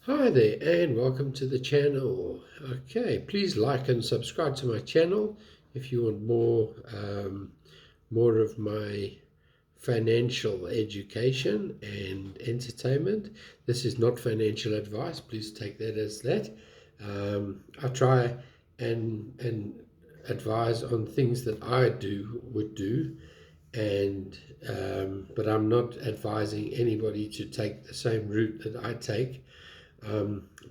Hi there and welcome to the channel. Okay, please like and subscribe to my channel if you want more of my financial education and entertainment. This is not financial advice, please take that as that. I try and advise on things that I would do, and but I'm not advising anybody to take the same route that I take.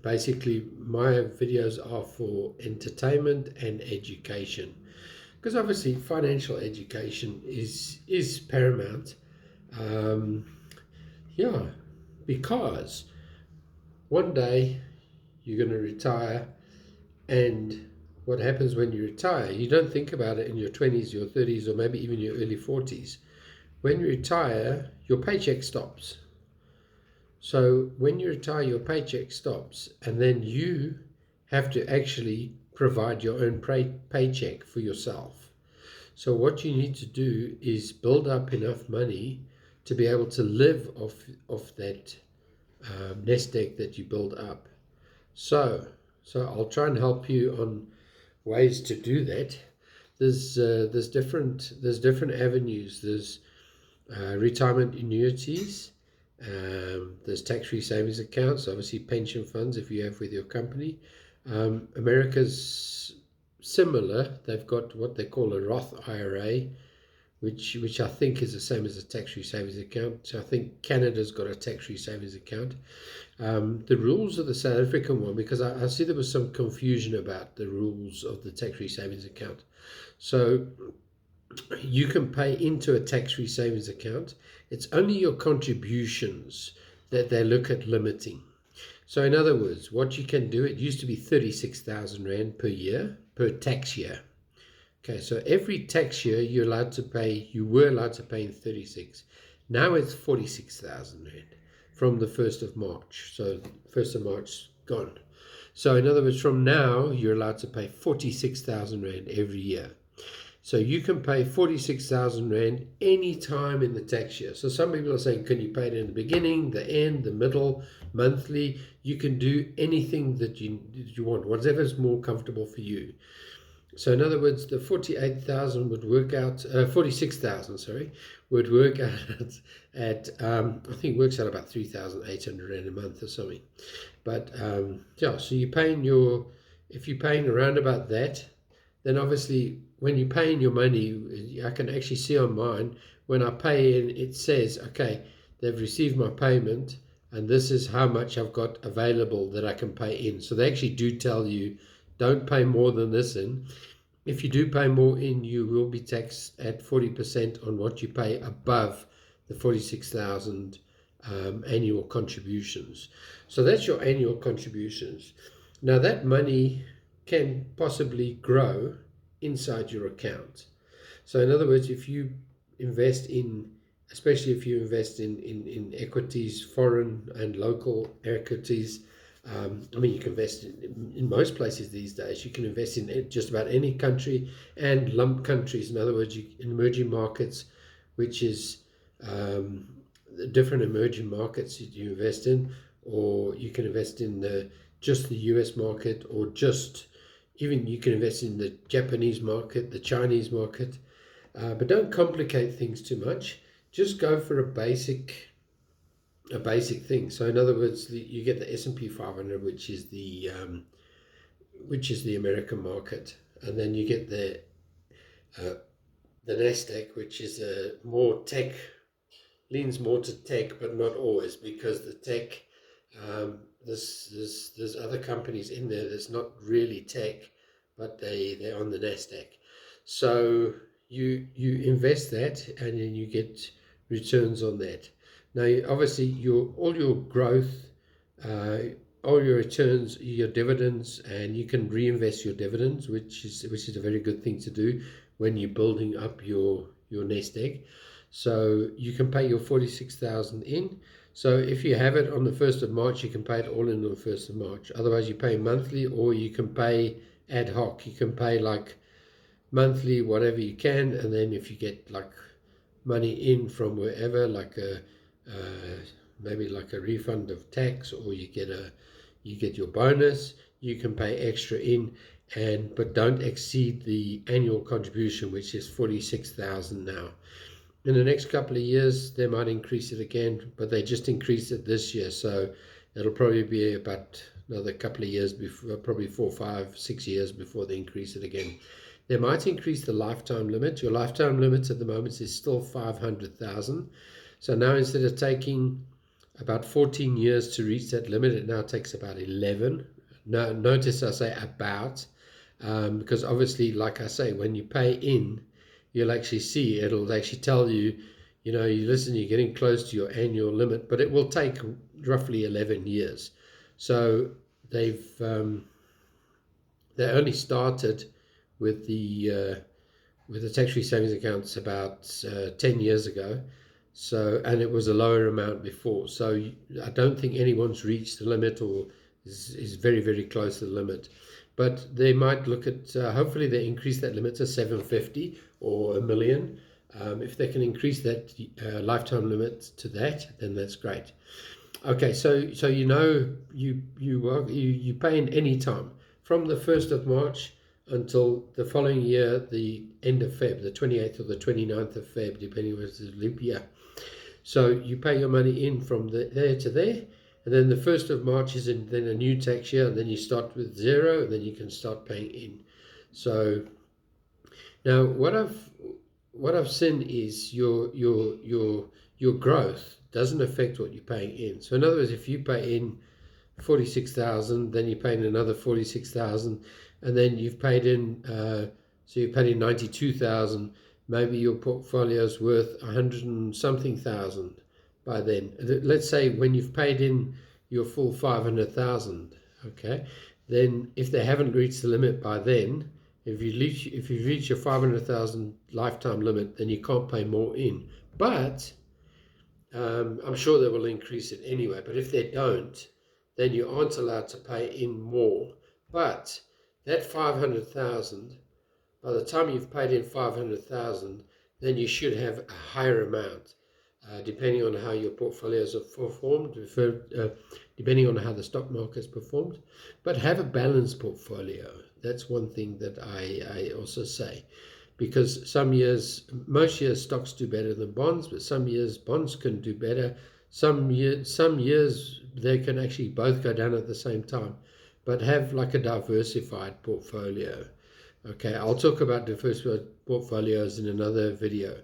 Basically, my videos are for entertainment and education, because obviously financial education is paramount. Um, yeah, because one day you're going to retire, and what happens when you retire? You don't think about it in your 20s, your 30s, or maybe even your early 40s. When you retire, your paycheck stops. So when you retire, your paycheck stops, and then you have to actually provide your own paycheck for yourself. So what you need to do is build up enough money to be able to live off that nest egg that you build up. So I'll try and help you on ways to do that. There's different avenues. There's retirement annuities. There's tax-free savings accounts, obviously pension funds if you have with your company. America's similar. They've got what they call a Roth IRA, which I think is the same as a tax-free savings account. So I think Canada's got a tax-free savings account. The rules of the South African one, because I see there was some confusion about the rules of the tax-free savings account. So you can pay into a tax-free savings account. It's only your contributions that they look at limiting. So in other words, what you can do, it used to be 36,000 Rand per year, per tax year. Okay, so every tax year you were allowed to pay in 36. Now it's 46,000 Rand from the 1st of March. So 1st of March gone. So in other words, from now you're allowed to pay 46,000 Rand every year. So you can pay 46,000 Rand any time in the tax year. So some people are saying, can you pay it in the beginning, the end, the middle, monthly? You can do anything that you want, whatever is more comfortable for you. So in other words, the 48,000 would work out, 46,000, sorry, would work out at, I think works out about 3,800 Rand a month or something. But yeah, so if you're paying around about that, then obviously when you're paying your money, I can actually see on mine, when I pay in, it says, okay, they've received my payment, and this is how much I've got available that I can pay in. So they actually do tell you, don't pay more than this in. If you do pay more in, you will be taxed at 40% on what you pay above the 46,000 annual contributions. So that's your annual contributions. Now that money can possibly grow inside your account. So in other words, if you invest in, especially if you invest in equities, foreign and local equities, I mean, you can invest in most places these days. You can invest in just about any country and lump countries. In other words, in emerging markets, which is different emerging markets that you invest in, or you can invest in just the US market, or just even you can invest in the Japanese market, the Chinese market. But don't complicate things too much. Just go for a basic thing. So in other words, you get the S&P 500, which is the American market, and then you get the Nasdaq, which is more tech, leans more to tech, but not always, because the tech, there's other companies in there that's not really tech, but they're on the Nasdaq. So you invest that, and then you get returns on that. Now, obviously, all your growth, all your returns, your dividends, and you can reinvest your dividends, which is a very good thing to do when you're building up your nest egg. So you can pay your 46,000 in. So if you have it on the 1st of March, you can pay it all in on the 1st of March. Otherwise, you pay monthly, or you can pay ad hoc. You can pay like monthly, whatever you can, and then if you get like money in from wherever, like maybe like a refund of tax, or you get you get your bonus, you can pay extra in, but don't exceed the annual contribution, which is 46,000 now. In the next couple of years, they might increase it again, but they just increased it this year, so it'll probably be about another couple of years before, probably 4, 5, 6 years before they increase it again. They might increase the lifetime limit. Your lifetime limit at the moment is still 500,000. So now instead of taking about 14 years to reach that limit, it now takes about 11. Now, notice I say about, because obviously, like I say, when you pay in, you'll actually see, it'll actually tell you, you listen, you're getting close to your annual limit, but it will take roughly 11 years. So they only started with the tax-free savings accounts about 10 years ago. So, and it was a lower amount before. So I don't think anyone's reached the limit or is very, very close to the limit. But they might look at, hopefully they increase that limit to 750 or $1 million. If they can increase that lifetime limit to that, then that's great. Okay, so you pay in any time from the 1st of March until the following year, the end of Feb, the 28th or the 29th of Feb, depending on whether it's a leap year. So you pay your money in from there to there, and then the 1st of March is then a new tax year, and then you start with 0, and then you can start paying in. So now what I've seen is your growth doesn't affect what you're paying in. So in other words, if you pay in 46,000, then you pay in another 46,000, and then you've paid in, so you paid in 92,000. Maybe your portfolio is worth 100 and something thousand by then. Let's say when you've paid in your full 500,000, okay, then if they haven't reached the limit by then, if you reach your 500,000 lifetime limit, then you can't pay more in. But I'm sure they will increase it anyway. But if they don't, then you aren't allowed to pay in more. But that 500,000, by the time you've paid in 500,000, then you should have a higher amount, depending on how your portfolios have performed, depending on how the stock market's performed. But have a balanced portfolio. That's one thing that I also say, because most years stocks do better than bonds, but some years bonds can do better. Some years they can actually both go down at the same time. But have like a diversified portfolio. Okay, I'll talk about diversified portfolios in another video.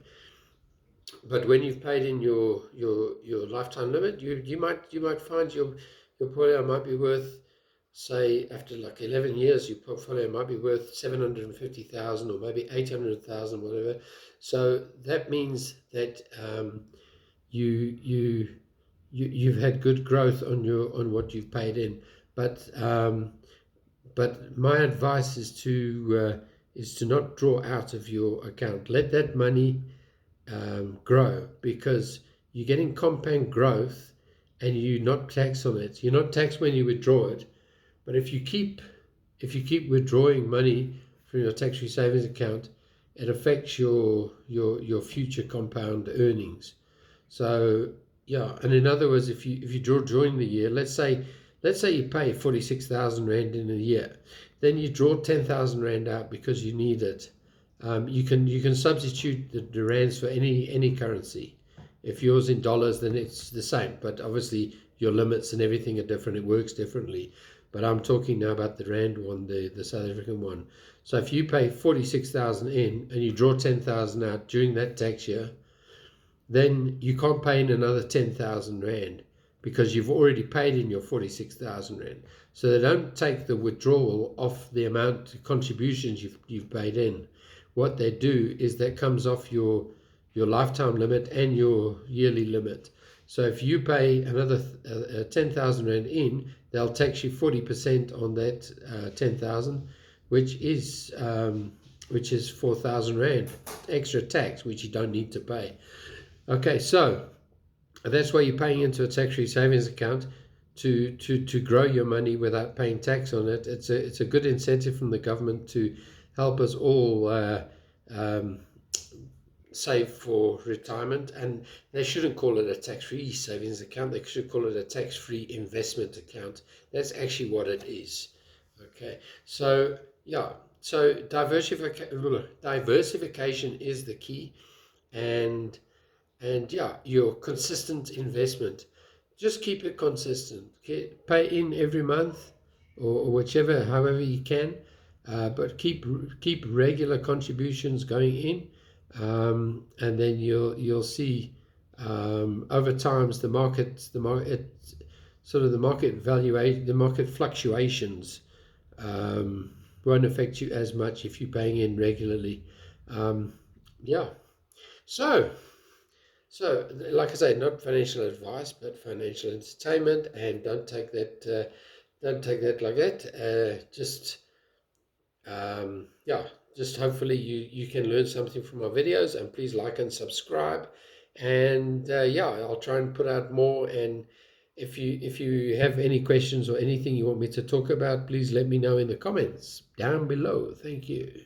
But when you've paid in your lifetime limit, you might find your portfolio might be worth, say, after like 11 years, your portfolio might be worth 750,000 or maybe 800,000, whatever. So that means that you've had good growth on what you've paid in. But my advice is to not draw out of your account. Let that money grow, because you're getting compound growth and you're not taxed on it. You're not taxed when you withdraw it. But if you keep withdrawing money from your tax-free savings account, it affects your future compound earnings. So yeah, and in other words, if you draw during the year, let's say you pay 46,000 Rand in a year, then you draw 10,000 Rand out because you need it. You can substitute the rands for any currency. If yours in dollars, then it's the same, but obviously your limits and everything are different. It works differently. But I'm talking now about the Rand one, the South African one. So if you pay 46,000 in and you draw 10,000 out during that tax year, then you can't pay in another 10,000 Rand because you've already paid in your 46,000 Rand. So they don't take the withdrawal off the amount of contributions you've paid in. What they do is that comes off your lifetime limit and your yearly limit. So if you pay another 10,000 Rand in, they'll tax you 40% on that 10,000, which is 4,000 Rand extra tax, which you don't need to pay. Okay, so that's why you're paying into a tax-free savings account to grow your money without paying tax on it. It's a good incentive from the government to help us all save for retirement, and they shouldn't call it a tax-free savings account. They should call it a tax-free investment account. That's actually what it is. Okay, so yeah, so diversification is the key, and yeah, your consistent investment. Just keep it consistent. Pay in every month, or whichever, however you can, but keep regular contributions going in, and then you'll see over times the market valuation, the market fluctuations won't affect you as much if you're paying in regularly. Yeah. So. So, like I say, not financial advice, but financial entertainment, and don't take that like that. Yeah, just hopefully you can learn something from our videos, and please like and subscribe. And yeah, I'll try and put out more. And if you have any questions or anything you want me to talk about, please let me know in the comments down below. Thank you.